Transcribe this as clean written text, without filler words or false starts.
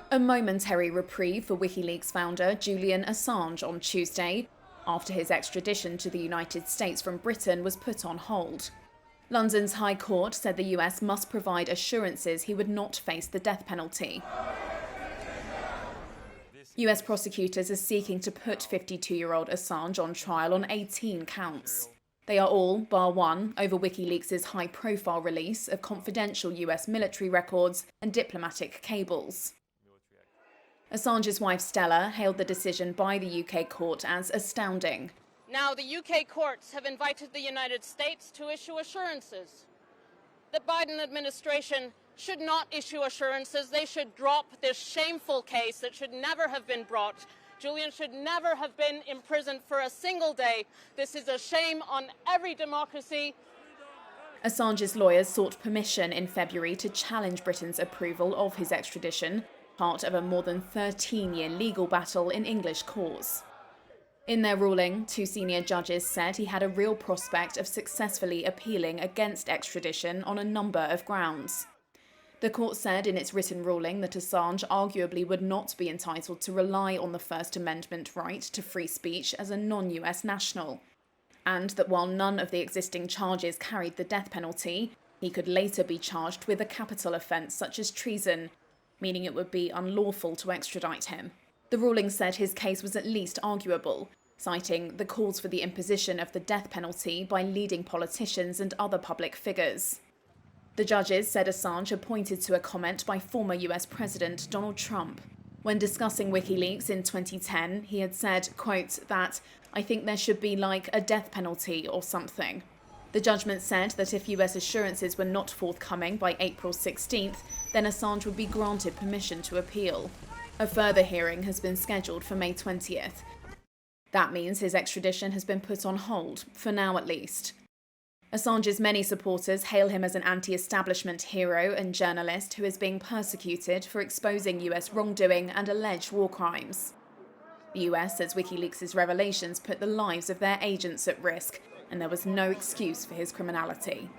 A momentary reprieve for WikiLeaks founder Julian Assange on Tuesday, after his extradition to the United States from Britain was put on hold. London's High Court said the US must provide assurances he would not face the death penalty. US prosecutors are seeking to put 52-year-old Assange on trial on 18 counts. They are all, bar one, over WikiLeaks' high-profile release of confidential US military records and diplomatic cables. Assange's wife Stella hailed the decision by the UK court as astounding. Now, the UK courts have invited the United States to issue assurances. The Biden administration should not issue assurances. They should drop this shameful case that should never have been brought. Julian should never have been imprisoned for a single day. This is a shame on every democracy. Assange's lawyers sought permission in February to challenge Britain's approval of his extradition, part of a more than 13-year legal battle in English courts. In their ruling, two senior judges said he had a real prospect of successfully appealing against extradition on a number of grounds. The court said in its written ruling that Assange arguably would not be entitled to rely on the First Amendment right to free speech as a non-US national, and that while none of the existing charges carried the death penalty, he could later be charged with a capital offence such as treason, meaning it would be unlawful to extradite him. The ruling said his case was at least arguable, citing the calls for the imposition of the death penalty by leading politicians and other public figures. The judges said Assange had pointed to a comment by former US President Donald Trump. When discussing WikiLeaks in 2010, he had said, quote, that "I think there should be like a death penalty or something." The judgment said that if US assurances were not forthcoming by April 16th, then Assange would be granted permission to appeal. A further hearing has been scheduled for May 20th. That means his extradition has been put on hold, for now at least. Assange's many supporters hail him as an anti-establishment hero and journalist who is being persecuted for exposing US wrongdoing and alleged war crimes. The US says WikiLeaks' revelations put the lives of their agents at risk, and there was no excuse for his criminality.